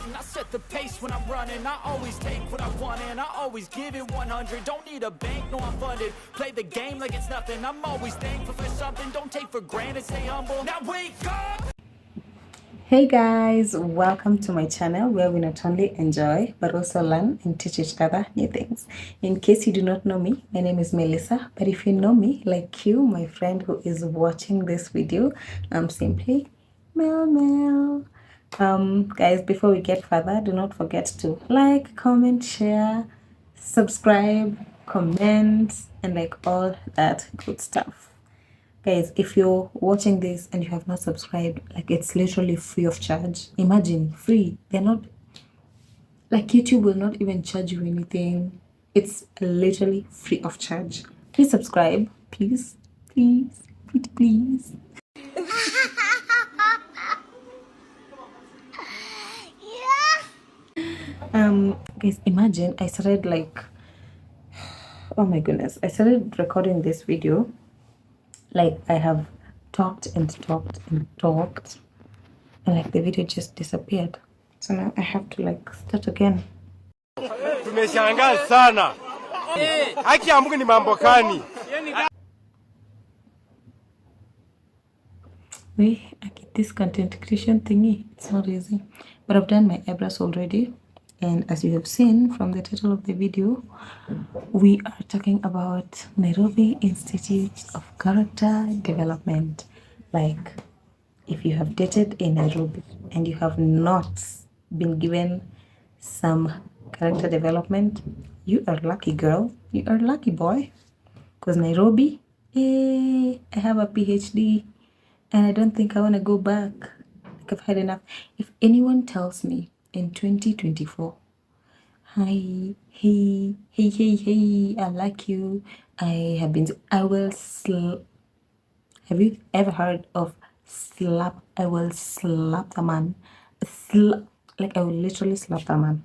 frontin'. I set the pace when I'm running. I always take what I want and I always give it 100. Don't need a bank, no I'm funded. Play the game like it's nothing. I'm always thankful for something. Don't take for granted, stay humble. Now wake up! Hey guys, welcome to my channel where we not only enjoy but also learn and teach each other new things. In case you do not know me, my name is Melissa, but if you know me, like you, my friend who is watching this video, I'm simply Mel. Guys, before we get further, do not forget to like, comment, share, subscribe, comment, and like all that good stuff. Guys, if you're watching this and you have not subscribed, like it's literally free of charge. Imagine, free. They're not, like YouTube will not even charge you anything. It's literally free of charge. Please subscribe. Please, please, pretty please. Guys, imagine I started like, oh my goodness, I started recording this video. Like I have talked and talked and talked, and like the video just disappeared. So now I have to like start again. Tumeshangaa sana. Haki ya Mungu ni mambo gani? Wait, I get this content creation thingy. It's not easy. But I've done my eyebrows already. And as you have seen from the title of the video, we are talking about Nairobi Institute of Character Development. Like, if you have dated in Nairobi and you have not been given some character development, you are lucky, girl. You are lucky, boy. Because Nairobi, I have a PhD and I don't think I want to go back. Like, I've had enough. If anyone tells me in 2024, hi, hey, I like you, I will have you ever heard of slap? I will slap the man. Like I will literally slap the man.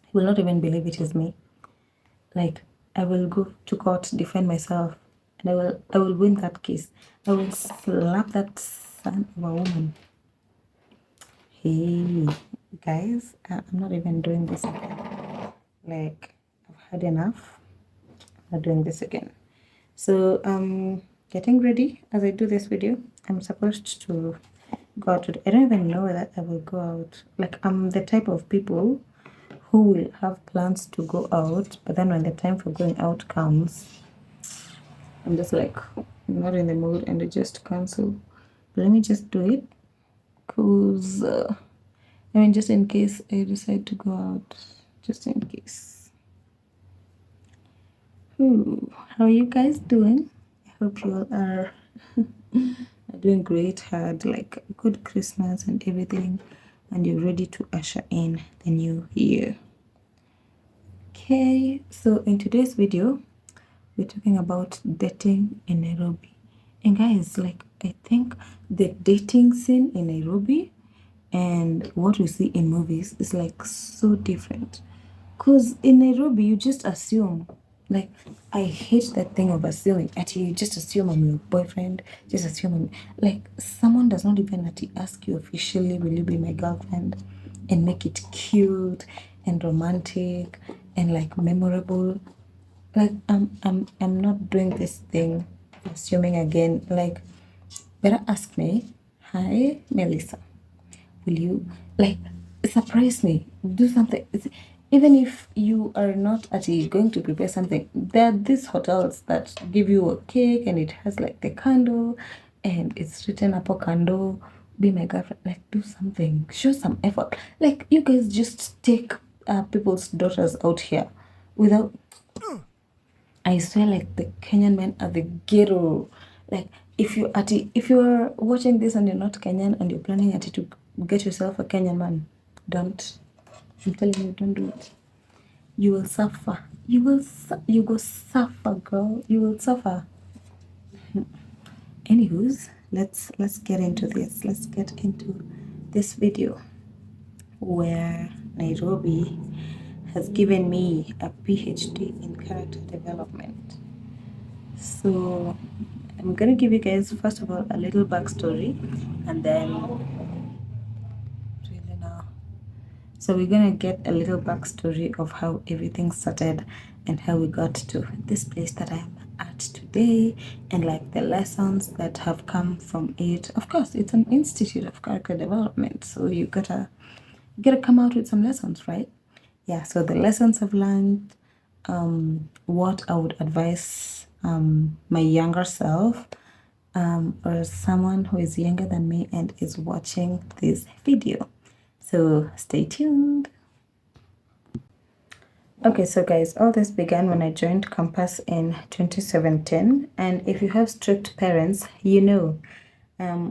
He will not even believe it is me. Like I will go to court, defend myself, and I will win that case. I will slap that son of a woman. Hey guys, I'm not even doing this again. Like I've had enough. I'm not doing this again. So getting ready as I do this video. I'm supposed to go out today. I don't even know whether I will go out. Like I'm the type of people who will have plans to go out, but then when the time for going out comes, I'm just like not in the mood and I just cancel. But let me just do it because I mean, just in case I decide to go out, just in case. How are you guys doing? I hope you all are doing great, had like a good Christmas and everything, and you're ready to usher in the new year. Okay, so in today's video, we're talking about dating in Nairobi. And guys, like I think the dating scene in Nairobi and what we see in movies is like so different. Because in Nairobi, you just assume. Like, I hate that thing of assuming. Actually, you just assume I'm your boyfriend. Just assume like, someone does not even actually ask you officially, will you be my girlfriend? And make it cute and romantic and like memorable. Like, I'm not doing this thing, assuming again. Like, better ask me, hi, Melissa, will you, like, surprise me, do something. Even if you are not actually going to prepare something, there are these hotels that give you a cake and it has like the candle and it's written up a candle, be my girlfriend. Like, do something, show some effort. Like, you guys just take people's daughters out here without, I swear, like the Kenyan men are the ghetto. Like, if you're watching this and you're not Kenyan and you're planning to get yourself a Kenyan man, don't. I'm telling you, don't do it. You will suffer. You go suffer, girl. You will suffer. Anywho's, let's get into this. Let's get into this video where Nairobi has given me a PhD in character development. So I'm gonna give you guys first of all a little backstory, and then really now So we're gonna get a little backstory of how everything started and how we got to this place that I'm at today, and like the lessons that have come from it. Of course, it's an institute of character development, so you gotta come out with some lessons, right? Yeah, so the lessons I've learned, what I would advise my younger self, or someone who is younger than me and is watching this video. So stay tuned. Okay, so guys, all this began when I joined campus in 2017. And if you have strict parents, you know,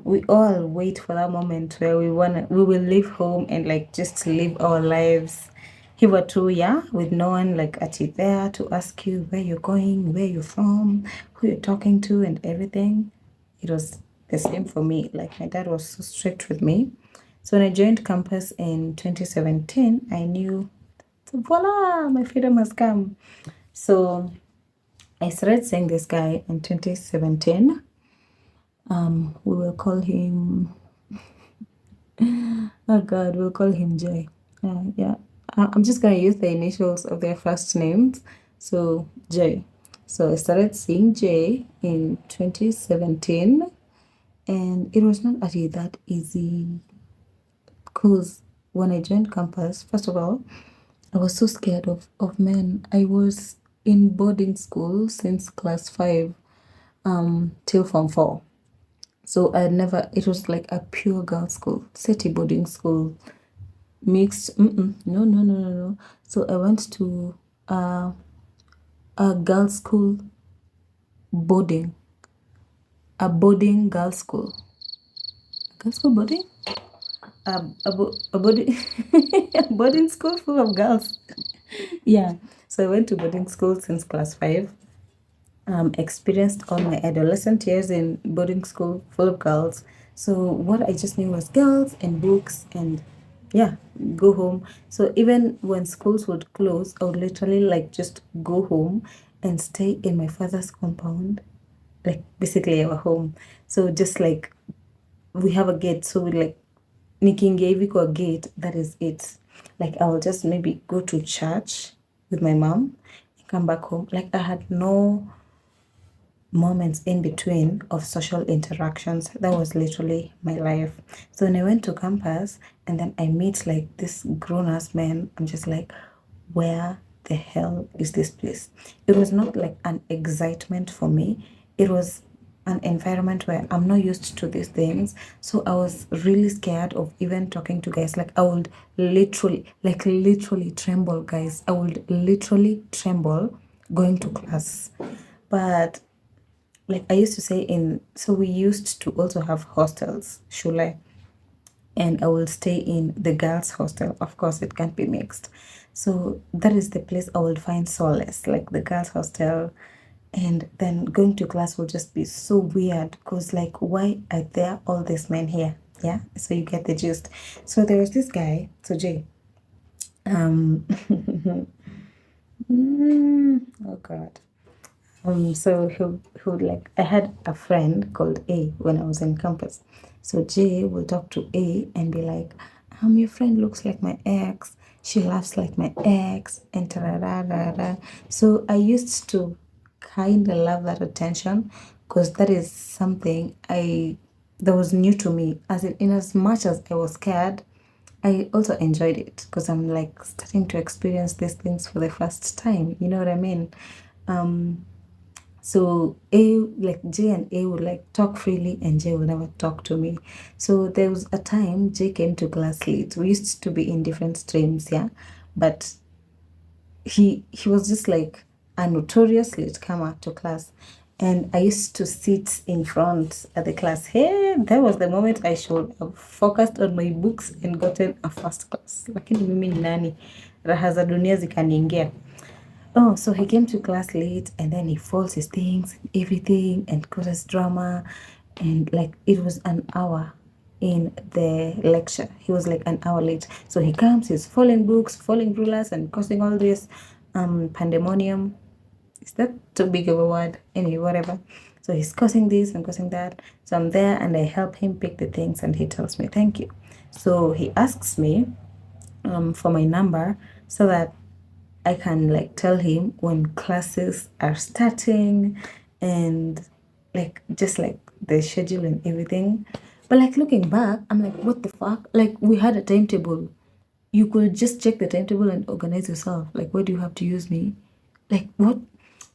we all wait for that moment where we will leave home and like just live our lives hitherto, yeah, with no one like at you there to ask you where you're going, where you're from, who you're talking to, and everything. It was the same for me. Like my dad was so strict with me. So when I joined campus in 2017, I knew, voila, my freedom has come. So I started seeing this guy in 2017. We will call him, oh God, we'll call him Jay. Yeah, I'm just gonna use the initials of their first names. So Jay. So I started seeing Jay in 2017, and it was not actually that easy because when I joined campus, first of all, I was so scared of men. I was in boarding school since class 5 till form 4. So I never, it was like a pure girls' school, city boarding school, mixed. No, no, no, no, no. So I went to a girls' school boarding, a boarding girls' school. Girls' school boarding? A boarding, a boarding school full of girls. Yeah. So I went to boarding school since class 5. Experienced all my adolescent years in boarding school full of girls. So what I just knew was girls and books and yeah, go home. So even when schools would close, I would literally like just go home and stay in my father's compound, like basically our home. So just like we have a gate, so we like nikiingia hivi kwa gate, that is it. Like I will just maybe go to church with my mom and come back home. Like I had no moments in between of social interactions. That was literally my life. So when I went to campus and then I meet like this grown-ass man, I'm just like, where the hell is this place? It was not like an excitement for me. It was an environment where I'm not used to these things. So I was really scared of even talking to guys. Like I would literally tremble, guys. I would literally tremble going to class. But like I used to say so we used to also have hostels, Shule, and I will stay in the girls' hostel. Of course, it can't be mixed. So that is the place I will find solace, like the girls' hostel. And then going to class will just be so weird because, like, why are there all these men here? Yeah, so you get the gist. So there was this guy, so Jay. Oh God. So he would like, I had a friend called A when I was in campus. So J will talk to A and be like, your friend looks like my ex. She laughs like my ex, and ta-ra-ra-ra-ra. So I used to kind of love that attention because that is something that was new to me. In as much as I was scared, I also enjoyed it because I'm like starting to experience these things for the first time. You know what I mean? So like J and A would like talk freely and J would never talk to me. So there was a time J came to class late. We used to be in different streams, yeah. But he was just like a notorious latecomer to class. And I used to sit in front at the class. Hey, that was the moment I should have focused on my books and gotten a first class. Lakini mimi ni nani? Raha za dunia zikaniingia. Oh, so he came to class late and then he folds his things, everything, and causes drama. And like it was an hour in the lecture. He was like an hour late. So he comes, he's folding books, folding rulers, and causing all this pandemonium. Is that too big of a word? Anyway, whatever. So he's causing this and causing that. So I'm there and I help him pick the things and he tells me, thank you. So he asks me, for my number so that I can like tell him when classes are starting and like just like the schedule and everything. But like looking back, I'm like, what the fuck? Like we had a timetable. You could just check the timetable and organize yourself. Like, why do you have to use me? Like, what?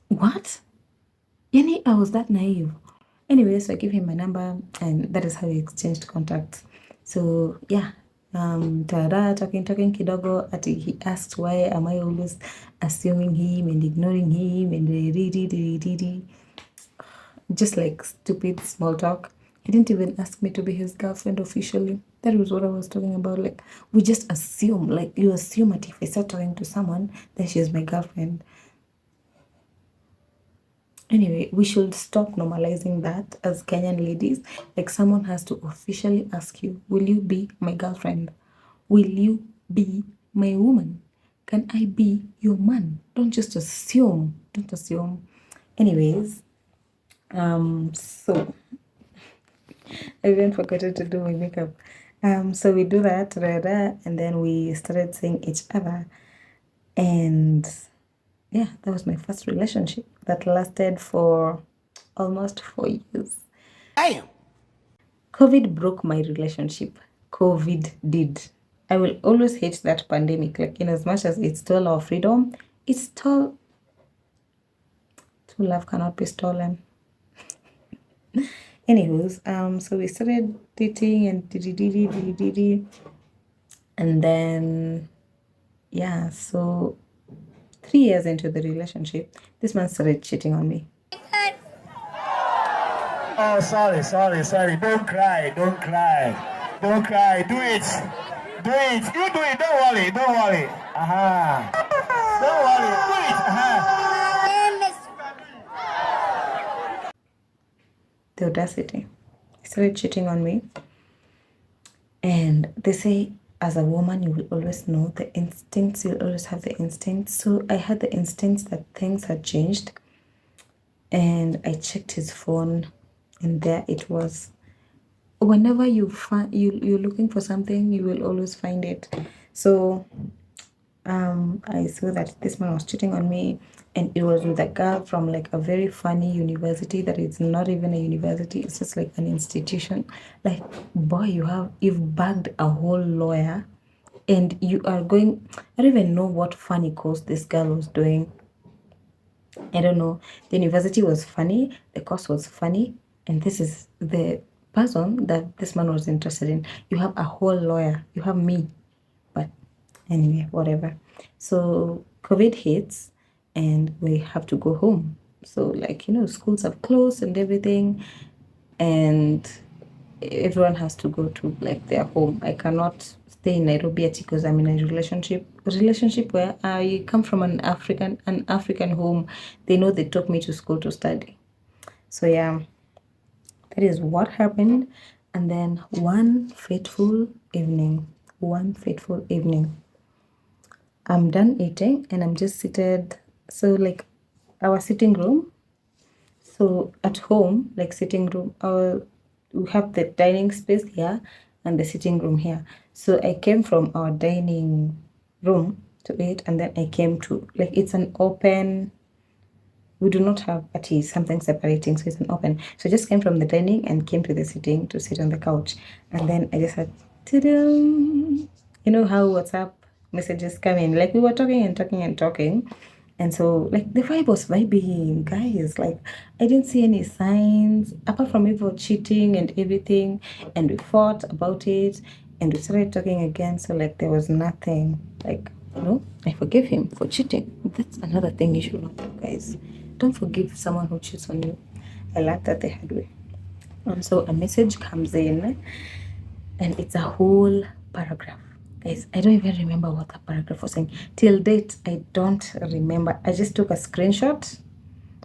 What? Yani, I was that naive. Anyway, so I give him my number, and that is how we exchanged contacts. So yeah, tada, talking kidogo. Ati he asked why am I always assuming him and ignoring him and just like stupid small talk. He didn't even ask me to be his girlfriend officially. That was what I was talking about. Like, we just assume, like, you assume that if I start talking to someone, then she's my girlfriend. Anyway, we should stop normalizing that as Kenyan ladies. Like, someone has to officially ask you, will you be my girlfriend? Will you be my woman? Can I be your man? Don't just assume. Don't assume. Anyways, so I even forgot to do my makeup. So we do that, and then we started seeing each other. And yeah, that was my first relationship that lasted for almost 4 years. Damn. COVID broke my relationship. COVID did. I will always hate that pandemic. Like, in as much as it stole our freedom, it stole. True love cannot be stolen. Anywho's, so we started dating and and then yeah, so 3 years into the relationship, this man started cheating on me. Oh, sorry. Don't cry. Do it. You do it. Don't worry. Don't worry. Do it. The audacity. He started cheating on me. And they say, as a woman, you will always know the instincts, you'll always have the instincts. So I had the instincts that things had changed. And I checked his phone, and there it was. Whenever you find you're looking for something, you will always find it. So I saw that this man was cheating on me, and it was with a girl from like a very funny university that is not even a university, it's just like an institution. Like, boy, you've bagged a whole lawyer, and you are going, I don't even know what funny course this girl was doing. I don't know. The university was funny, the course was funny, and this is the person that this man was interested in. You have a whole lawyer, you have me. But anyway, whatever. So COVID hits and we have to go home. So, like, schools have closed and everything, and everyone has to go to like their home. I cannot stay in Nairobi because I'm in a relationship where I come from an African home. They know they took me to school to study. So yeah, that is what happened. And then one fateful evening, I'm done eating and I'm just seated. So like our sitting room. So at home, like sitting room, we have the dining space here and the sitting room here. So I came from our dining room to eat, and then I came to like it's an open. We do not have at least something separating, so it's an open. So I just came from the dining and came to the sitting to sit on the couch, and then I just had, ta-da! You know how WhatsApp messages come in? Like we were talking and talking and talking. And so, like, the vibe was vibing, guys. Like, I didn't see any signs apart from evil cheating and everything. And we fought about it and we started talking again. So, like, there was nothing. Like, I forgive him for cheating. That's another thing you should not do, guys. Don't forgive someone who cheats on you. I learned that the hard way. And so, a message comes in and it's a whole paragraph. Guys, I don't even remember what the paragraph was saying. Till date, I don't remember. I just took a screenshot,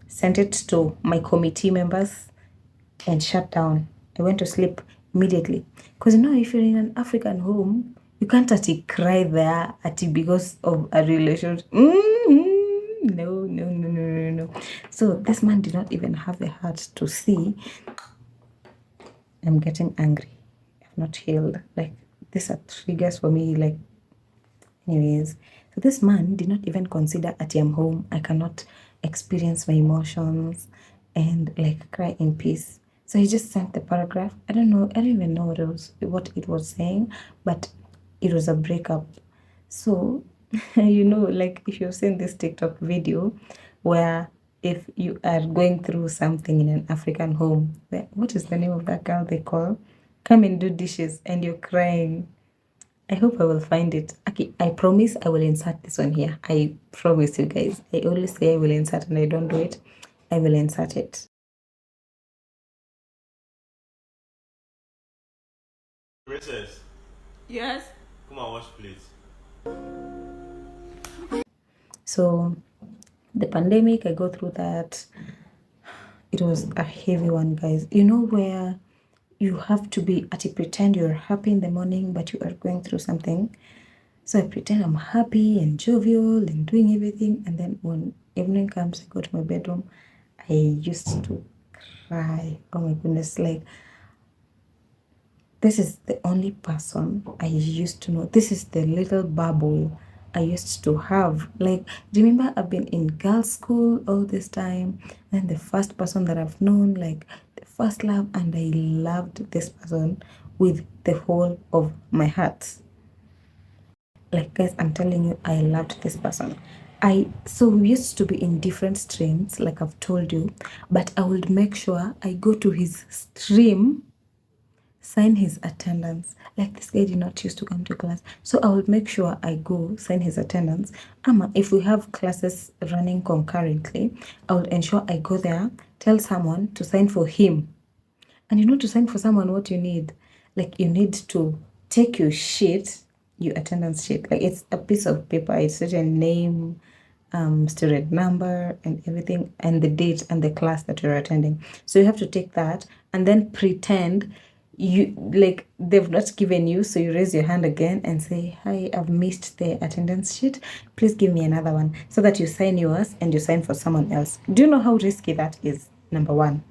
sent it to my committee members, and shut down. I went to sleep immediately. Because if you're in an African home, you can't actually cry there because of a relationship. No. So this man did not even have the heart to see I'm getting angry. I've not healed. Like, these are triggers for me. Like, Anyways, so this man did not even consider at I'm home. I cannot experience my emotions and like cry in peace. So he just sent the paragraph. I don't know. I don't even know what it was saying, but it was a breakup. So, like if you've seen this TikTok video where if you are going through something in an African home, what is the name of that girl they call? Come and do dishes and you're crying. I hope I will find it. Okay, I promise I will insert this one here. I promise you guys. I always say I will insert and I don't do it. I will insert it. Princess, Yes. come and wash please. So the pandemic, I go through that. It was a heavy one, guys. You know where you have to be at pretend you're happy in the morning, but you are going through something. So I pretend I'm happy and jovial and doing everything, and then when evening comes, I go to my bedroom. I used to cry. Oh my goodness, like this is the only person I used to know. This is the little bubble I used to have. Like, remember, I've been in girls' school all this time, and the first person that I've known, like the first love, and I loved this person with the whole of my heart. Like, guys, I'm telling you, I loved this person. So we used to be in different streams, like I've told you, but I would make sure I go to his stream, sign his attendance. Like this guy did not used to come to class, so I would make sure I go sign his attendance. If we have classes running concurrently, I would ensure I go there, tell someone to sign for him. And to sign for someone, what you need, like you need to take your sheet, your attendance sheet, like it's a piece of paper, it's such a name, student number and everything, and the date and the class that you're attending. So you have to take that and then pretend you like they've not given you, so you raise your hand again and say, hi, I've missed the attendance sheet, please give me another one, so that you sign yours and you sign for someone else. Do you know how risky that is? Number one.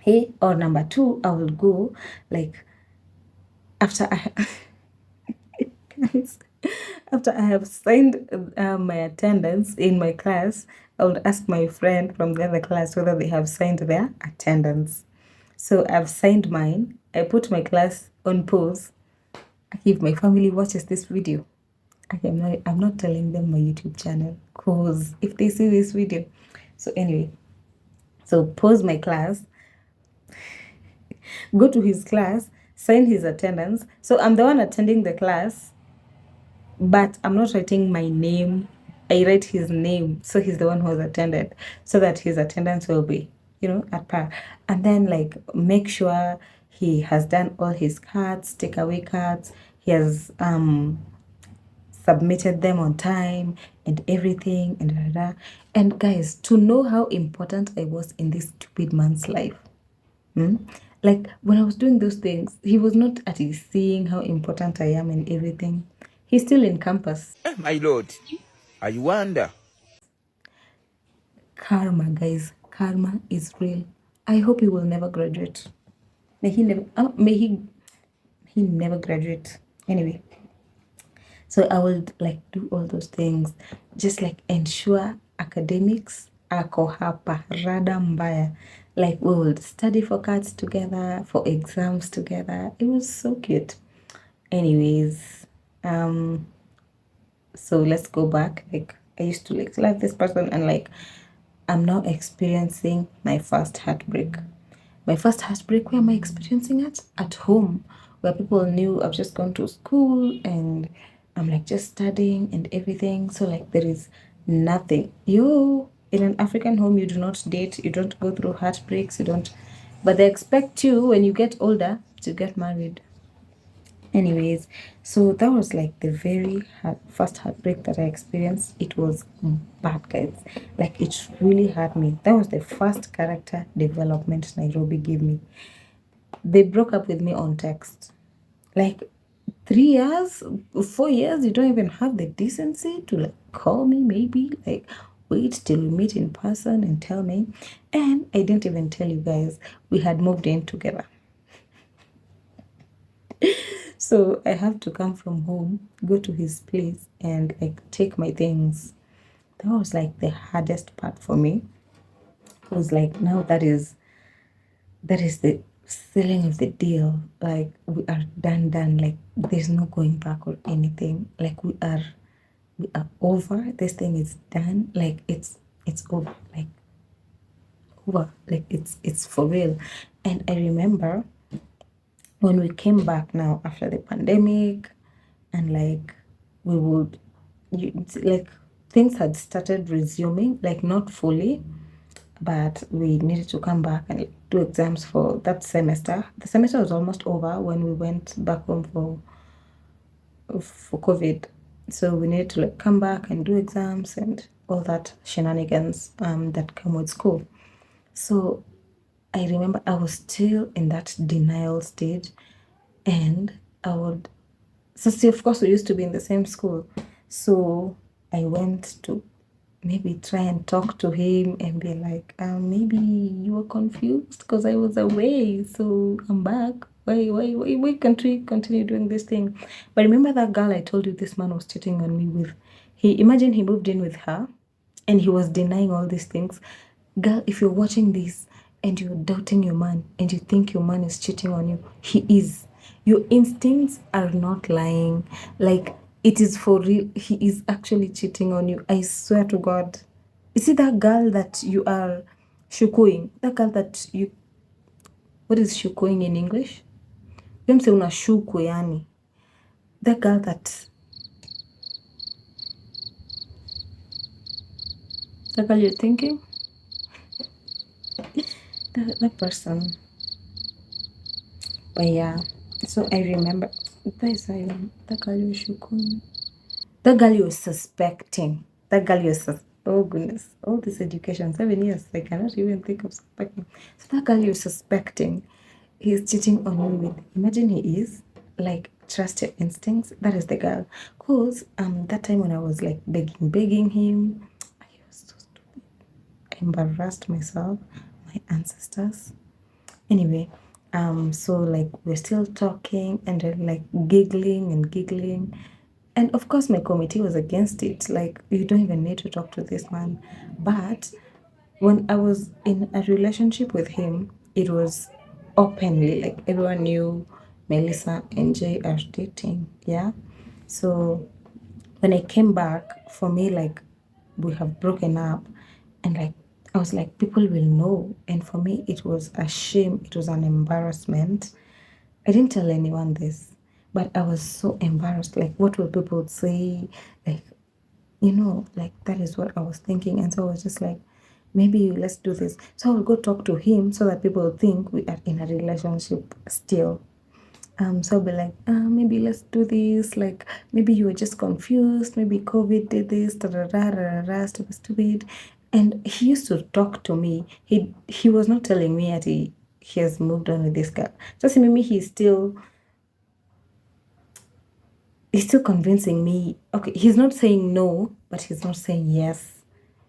Hey, or number two, I will go like after I guys, after I have signed my attendance in my class, I would ask my friend from the other class whether they have signed their attendance. So I've signed mine. I put my class on pause. If my family watches this video, I'm not telling them my YouTube channel, because if they see this video. So anyway, so pause my class, go to his class, sign his attendance. So I'm the one attending the class, but I'm not writing my name. I write his name. So he's the one who has attended, so that his attendance will be, at par. And then like make sure he has done all his cards, takeaway cards. He has submitted them on time and everything and da, da, da. And guys, to know how important I was in this stupid man's life. Like when I was doing those things, he was not at least seeing how important I am and everything. He's still in campus. My lord, I wonder. Karma, guys. Karma is real. I hope he will never graduate. May he never graduate. Anyway, so I would like do all those things, just like ensure academics ako hapa rada mbaya. Like we would study for cards together, for exams together. It was so cute. Anyways, so let's go back. Like I used to like love this person, and like I'm now experiencing my first heartbreak. My first heartbreak, where am I experiencing it? At home, where people knew I've just gone to school and I'm like just studying and everything. So like there is nothing. In an African home, you do not date, you don't go through heartbreaks, you don't, but they expect you when you get older to get married. Anyways, so that was like the very first heartbreak that I experienced. It was bad, guys. Like it really hurt me. That was the first character development Nairobi gave me. They broke up with me on text. Like 3 years, 4 years, you don't even have the decency to like call me, maybe like wait till we meet in person and tell me. And I didn't even tell you guys, we had moved in together. So I have to come from home, go to his place, and like take my things. That was like the hardest part for me. It was like now that is the selling of the deal. Like we are done. Like there's no going back or anything. Like we are over. This thing is done. Like it's over. Like over. Like it's for real. And I remember when we came back now after the pandemic, and like we would like things had started resuming, like not fully, but we needed to come back and do exams for that semester. The semester was almost over when we went back home for COVID. So we needed to like come back and do exams and all that shenanigans that come with school. So I remember I was still in that denial stage, and I would so see, of course we used to be in the same school. So I went to maybe try and talk to him and be like, maybe you were confused because I was away, so I'm back. Why can't we continue doing this thing? But remember that girl I told you this man was cheating on me with? Imagine he moved in with her and he was denying all these things. Girl, if you're watching this and you're doubting your man and you think your man is cheating on you, he is. Your instincts are not lying. Like, it is for real. He is actually cheating on you. I swear to God. You see that girl that you are shukuing? That girl that you. What is shukuing in English? You say una shuku yani. That girl that. That girl you're thinking? That person. But yeah, so I remember that girl you shuku. That girl you're suspecting. That girl oh goodness, all this education, 7 years, I cannot even think of suspecting. So that girl you're suspecting, he's cheating on you with. Imagine he is like trust your instincts. That is the girl. Cause that time when I was like begging him, I was so stupid. I embarrassed myself, my ancestors. Anyway, so like we're still talking and then like giggling. And of course my committee was against it. Like you don't even need to talk to this man. But when I was in a relationship with him, it was openly like everyone knew Melissa and Jay are dating. Yeah. So when I came back, for me, like we have broken up, and like I was like, people will know. And for me, it was a shame, it was an embarrassment. I didn't tell anyone this, but I was so embarrassed. Like, what will people say? Like, like that is what I was thinking. And so I was just like, maybe let's do this. So I will go talk to him so that people think we are in a relationship still. So I'll be like, maybe let's do this. Like, maybe you were just confused. Maybe COVID did this, stupid. And he used to talk to me. He was not telling me that he has moved on with this guy. Just maybe he's still convincing me. Okay, he's not saying no, but he's not saying yes.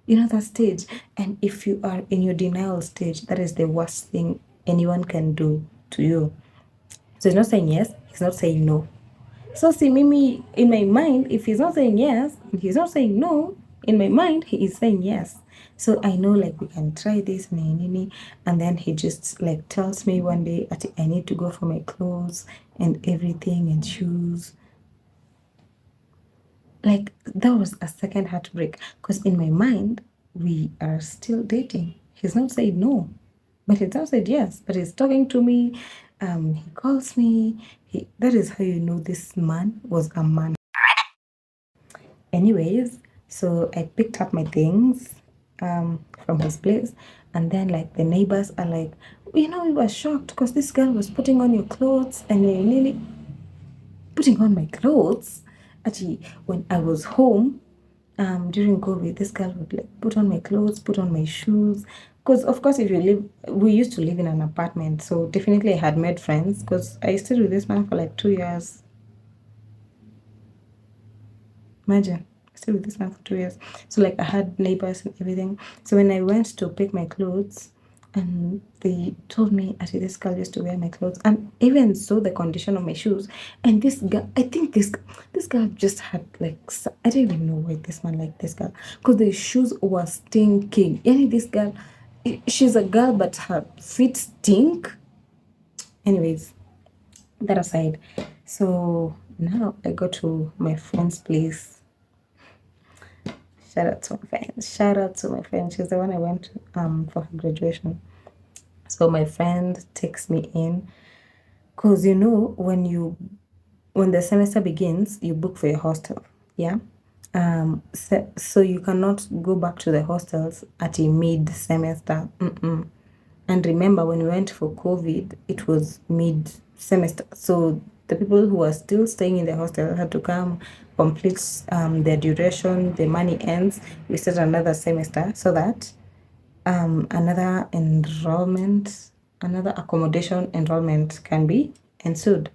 You know that stage. And if you are in your denial stage, that is the worst thing anyone can do to you. So he's not saying yes, he's not saying no. So see, Mimi, in my mind, if he's not saying yes, and he's not saying no, in my mind, he is saying yes. So I know like we can try this, and then he just like tells me one day I need to go for my clothes and everything and shoes. Like that was a second heartbreak because in my mind, we are still dating. He's not saying no, but he's not said yes, but he's talking to me. He calls me. That is how you know this man was a man. Anyways, so I picked up my things from his place, and then like the neighbors are like, we were shocked because this girl was putting on your clothes and they nearly putting on my clothes. Actually, when I was home, during COVID, this girl would like put on my clothes, put on my shoes. Because of course, we used to live in an apartment, so definitely I had made friends. Because I stayed with this man for like 2 years. Imagine, I stayed with this man for 2 years. So like I had neighbors and everything. So when I went to pick my clothes, and they told me, actually, this girl used to wear my clothes and even saw the condition of my shoes. And this girl, I think this girl just had like, I don't even know why this man liked this girl, because the shoes were stinking. Yani this girl, she's a girl, but her feet stink. Anyways, that aside, so now I go to my friend's place. Shout out to my friend. Shout out to my friend. She's the one I went for her graduation. So my friend takes me in, because you know when the semester begins, you book for your hostel. Yeah. So you cannot go back to the hostels at a mid semester. And remember, when we went for COVID, it was mid semester. So the people who are still staying in the hostel had to come, complete their duration, the money ends, we start another semester, so that another accommodation enrollment can be ensued.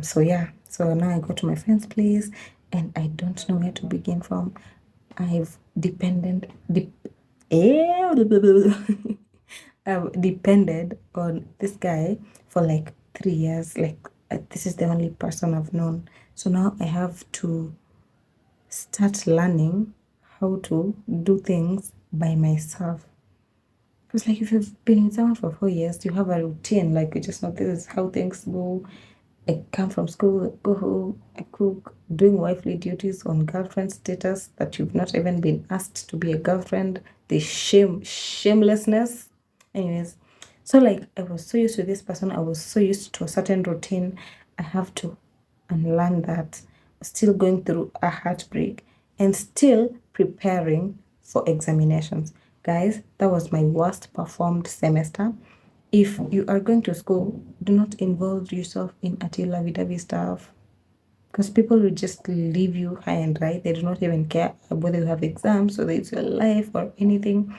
So yeah, so now I go to my friend's place and I don't know where to begin from. I've I've depended on this guy for like 3 years. Like, this is the only person I've known. So now I have to start learning how to do things by myself. Because like if you've been with someone for 4 years, you have a routine. Like you just know this is how things go. I come from school, I go home, I cook, doing wifely duties on girlfriend status that you've not even been asked to be a girlfriend. The shamelessness. Anyways, so like I was so used to this person, I was so used to a certain routine. I have to unlearn that. Still going through a heartbreak and still preparing for examinations. Guys, that was my worst performed semester. If you are going to school, do not involve yourself in Attila Vidavi stuff, because people will just leave you high and dry. They do not even care whether you have exams or it's your life or anything.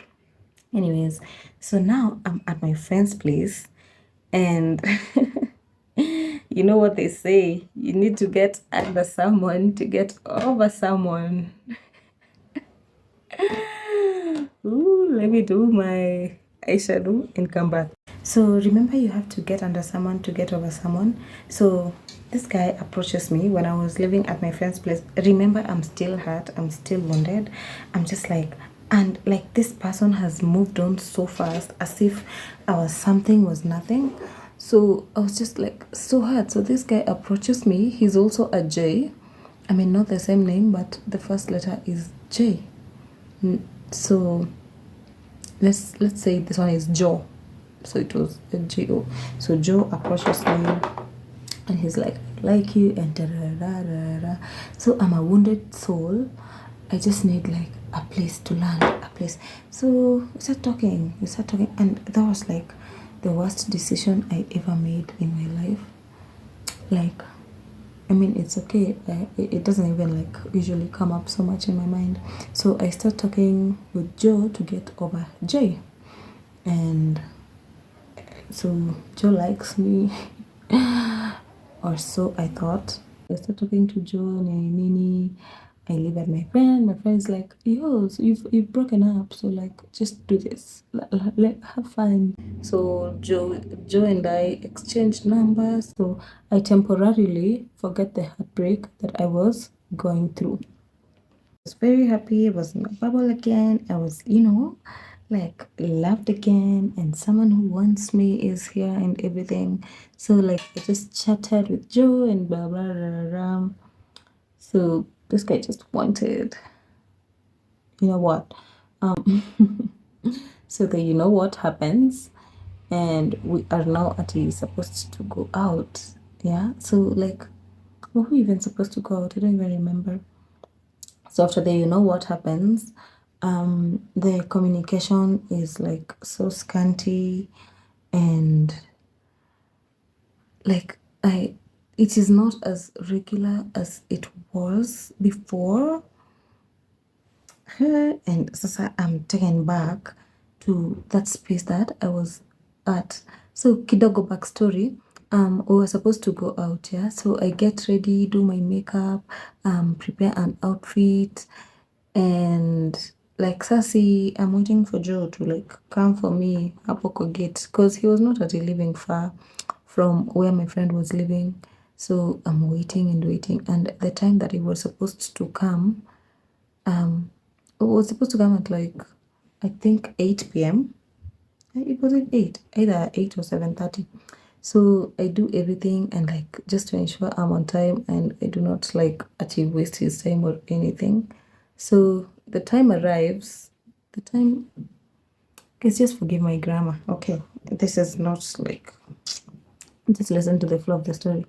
Anyways, so now I'm at my friend's place, and you know what they say, you need to get under someone to get over someone. Ooh, let me do my eyeshadow and come back. So remember, you have to get under someone to get over someone. So this guy approaches me when I was living at my friend's place. Remember, I'm still hurt, I'm still wounded. I'm just like, and like this person has moved on so fast, as if something was nothing. So I was just like so hurt. So this guy approaches me. He's also a J. I mean, not the same name, but the first letter is J. So let's say this one is Joe. So it was a J-O. So Joe approaches me and he's like, I like you, and da da da da da. So I'm a wounded soul. I just need like a place to land, a place. So we start talking, and that was like the worst decision I ever made in my life. Like, I mean, it's okay. It doesn't even like usually come up so much in my mind. So I start talking with Joe to get over Jay. And so Joe likes me, or so I thought. I start talking to Joe, Nini. I live at my friend. My friend's like, yo, so you've broken up, so like just do this. Let have fun. So Joe and I exchanged numbers. So I temporarily forget the heartbreak that I was going through. I was very happy. I was in my bubble again. I was, like loved again, and someone who wants me is here and everything. So like I just chatted with Joe and blah blah blah blah. So this guy just wanted, you know what? So the you know what happens, and we are now actually supposed to go out. Yeah. So like, were we even supposed to go out? I don't even remember. So after the you know what happens, the communication is like so scanty, and like it is not as regular as it was before. And sasa I'm taken back to that space that I was at. So kidogo backstory. We were supposed to go out, yeah. So I get ready, do my makeup, prepare an outfit, and like Sassy, I'm waiting for Joe to like come for me hapo kwa gate because he was not actually living far from where my friend was living. So I'm waiting and waiting. And the time that he was supposed to come, it was supposed to come at like I think 8 p.m. It was at 8, either 8 or 7:30. So I do everything and like just to ensure I'm on time and I do not like actually waste his time or anything. So the time arrives, the time, guys, just forgive my grammar. Okay, this is not like, just listen to the flow of the story.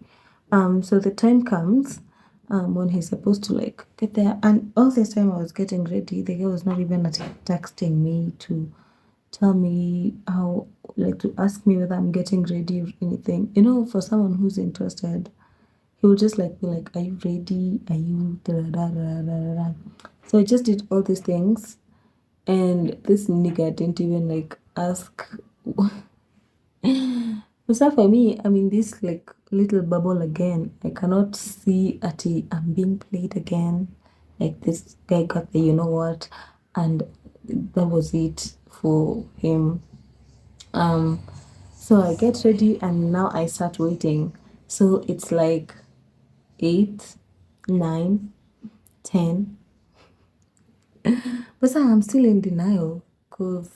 So the time comes, when he's supposed to like get there, and all this time I was getting ready, the guy was not even texting me to tell me how, like to ask me whether I'm getting ready or anything. You know, for someone who's interested, he will just like be like, "Are you ready? Are you da da da da da da?" So I just did all these things, and this nigga didn't even like ask. So for me, I'm in this like little bubble again. I cannot see Ati I'm being played again. Like this guy got the you know what, and that was it for him. Um, so I get ready and now I start waiting. So it's like 8, 9, 10. But I'm still in denial because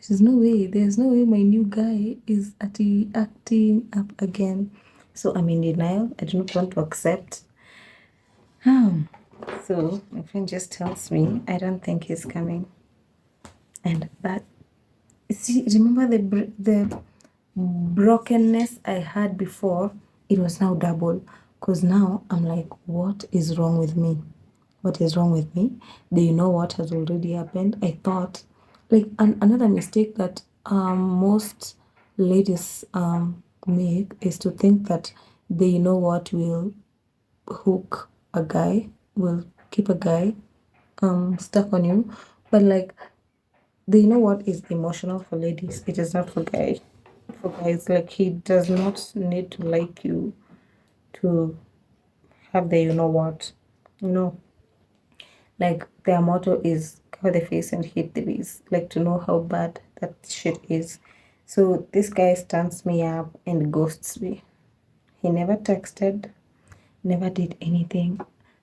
there's no way my new guy is actually acting up again. So I'm in denial. I do not want to accept. So my friend just tells me, I don't think he's coming. And that, see, remember the brokenness I had before? It was now double. Because now I'm like, what is wrong with me? What is wrong with me? Do you know what has already happened? I thought, like, another mistake that most ladies make is to think that they know what will hook a guy, will keep a guy stuck on you. But like, they know what is emotional for ladies. It is not for guys. For guys, like he does not need to like you to have the you know what. You know, like their motto is cover the face and hit the bees, like to know how bad that shit is. So this guy stands me up and ghosts me. He never texted, never did anything.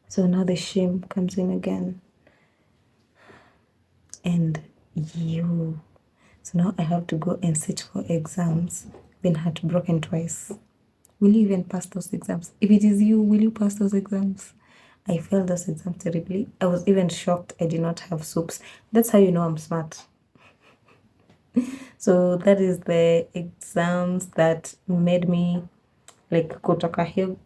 So now the shame comes in again. And you. So now I have to go and sit for exams. Been heartbroken twice. Will you even pass those exams? If it is you, will you pass those exams? I failed those exams terribly. I was even shocked I did not have soups. That's how you know I'm smart. So that is the exams that made me like kutoka hiyo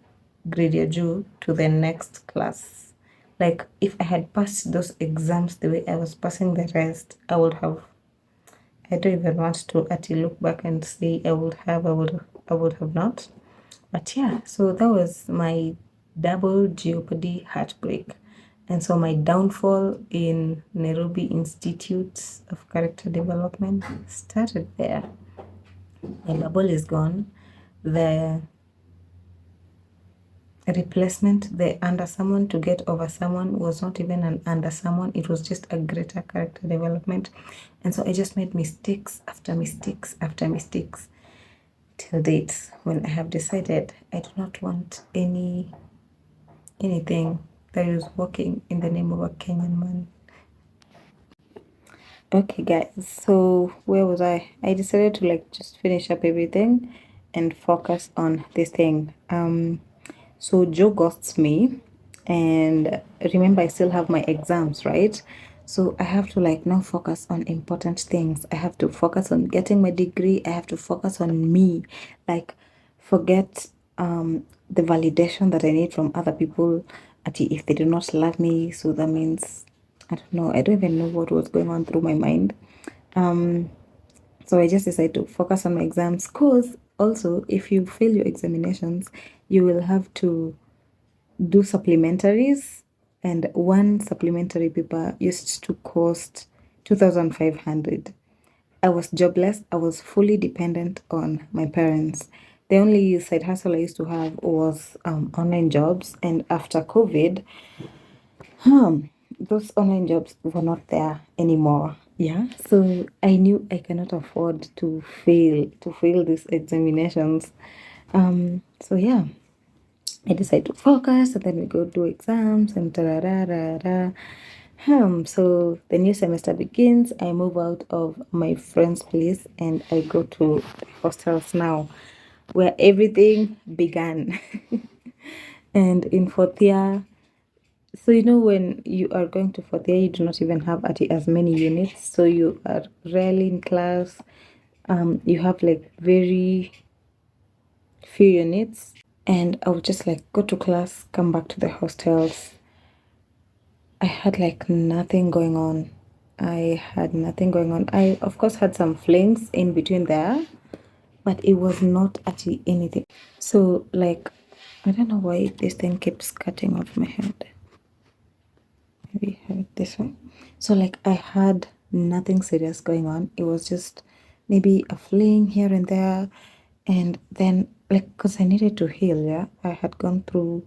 grade ya juu to the next class. Like if I had passed those exams the way I was passing the rest, I would have. I don't even want to actually look back and say I would have not. But yeah, so that was my double jeopardy heartbreak. And so my downfall in Nairobi Institute of Character Development started there. My bubble is gone. The replacement, the under someone to get over someone was not even an under someone. It was just a greater character development. And so I just made mistakes after mistakes after mistakes till date when I have decided I do not want anything that is working in the name of a Kenyan man. Okay guys, so where was I? I decided to like just finish up everything and focus on this thing. So Joe ghosts me, and remember I still have my exams, right? So I have to like now focus on important things. I have to focus on getting my degree. I have to focus on me. Like forget the validation that I need from other people. If they do not love me, so that means I don't know. I don't even know what was going on through my mind. So I just decided to focus on my exams because also if you fail your examinations, you will have to do supplementaries, and one supplementary paper used to cost 2,500. I was jobless. I was fully dependent on my parents. The only side hustle I used to have was online jobs, and after COVID, those online jobs were not there anymore. Yeah. So I knew I cannot afford to fail these examinations. So yeah, I decided to focus and then we go do exams and da da da da da. So the new semester begins. I move out of my friend's place and I go to hostels now, where everything began. And in fourth year, so when you are going to fourth year, you do not even have as many units. So you are rarely in class. You have like very few units, and I would just like go to class, come back to the hostels. I had like nothing going on. I had nothing going on. I of course had some flings in between there, but it was not actually anything. So like, I don't know why this thing keeps cutting off my head. Maybe have it this way. So like I had nothing serious going on. It was just maybe a fling here and there, and then like because I needed to heal. Yeah, I had gone through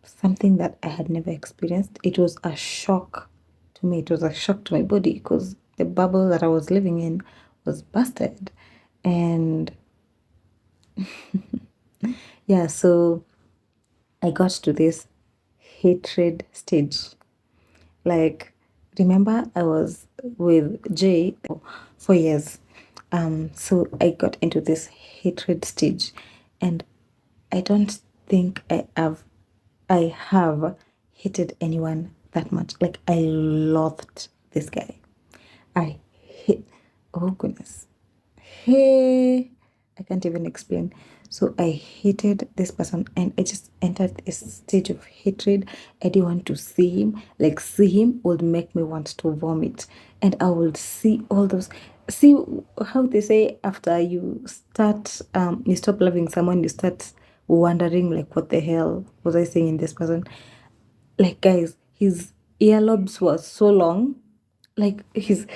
something that I had never experienced. It was a shock to me. It was a shock to my body because the bubble that I was living in was busted. And yeah, so I got to this hatred stage. Like, remember, I was with Jay for 4 years. So I got into this hatred stage, and I don't think I have hated anyone that much. Like I loathed this guy. I hate. Oh goodness. Hey, I can't even explain. So I hated this person and I just entered a stage of hatred. I didn't want to see him. Like see him would make me want to vomit. And I would see all those, see how they say after you you stop loving someone, you start wondering like what the hell was I saying in this person? Like guys, his earlobes were so long. Like his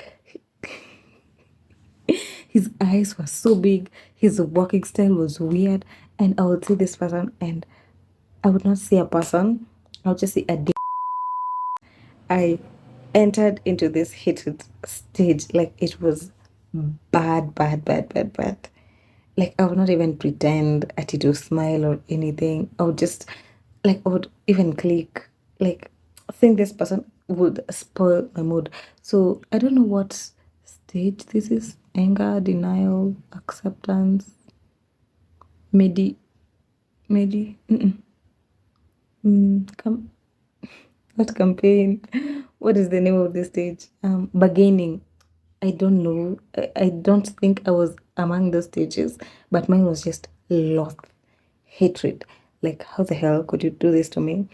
eyes were so big, his walking style was weird, and I would see this person and I would not see a person, I would just see a dick. I entered into this hated stage, like it was bad, bad, bad, bad, bad. Like I would not even pretend to smile or anything. I would just like I would even click like think this person would spoil my mood. So I don't know what stage this is. Anger, denial, acceptance, medi medi come not campaign. What is the name of this stage? Bargaining. I don't know. I don't think I was among those stages, but mine was just lost hatred. Like, how the hell could you do this to me?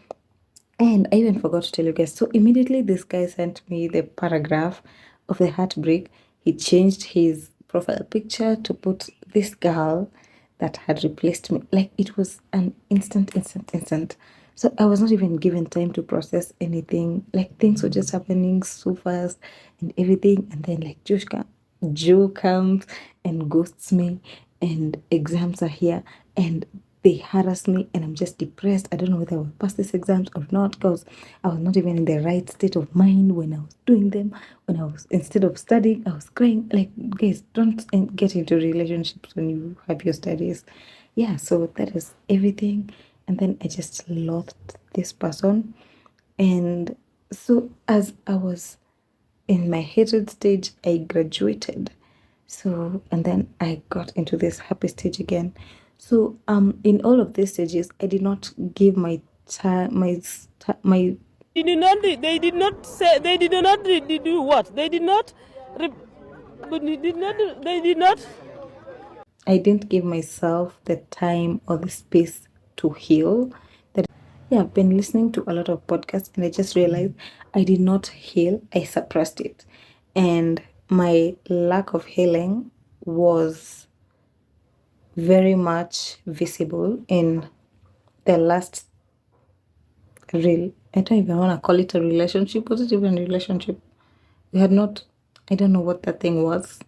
And I even forgot to tell you guys. So immediately this guy sent me the paragraph of the heartbreak. He changed his profile picture to put this girl that had replaced me. Like it was an instant. So I was not even given time to process anything. Like things were just happening so fast and everything. And then like Joe comes and ghosts me, and exams are here, and they harass me, and I'm just depressed. I don't know whether I will pass these exams or not because I was not even in the right state of mind when I was doing them. When I was, instead of studying, I was crying. Like, guys, don't get into relationships when you have your studies. Yeah, so that is everything. And then I just loathed this person. And so as I was in my hated stage, I graduated. So, and then I got into this happy stage again. So, in all of these stages, I did not give my time, my. They did not do what? They did not. I didn't give myself the time or the space to heal. That yeah, I've been listening to a lot of podcasts and I just realized I did not heal. I suppressed it, and my lack of healing was very much visible in the last real. I don't even want to call it a relationship. Was it even a relationship? We had not. I don't know what that thing was.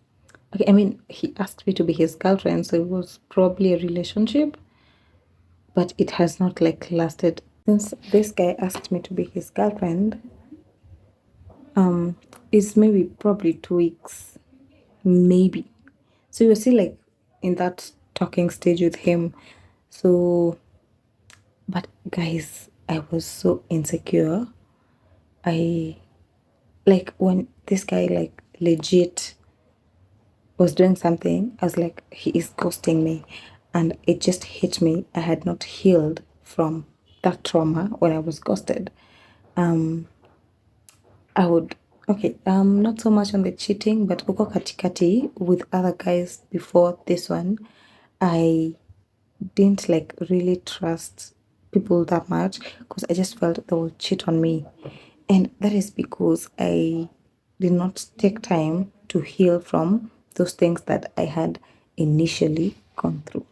Okay, I mean, he asked me to be his girlfriend, so it was probably a relationship, but it has not like lasted since this guy asked me to be his girlfriend. It's maybe probably 2 weeks, maybe. So you're still like in that talking stage with him. So, but guys, I was so insecure. I like when this guy like legit was doing something, I was like, he is ghosting me. And it just hit me. I had not healed from that trauma when I was ghosted. I would, okay, not so much on the cheating, but uko katikati with other guys before this one, I didn't like really trust people that much because I just felt they would cheat on me. And that is because I did not take time to heal from those things that I had initially gone through.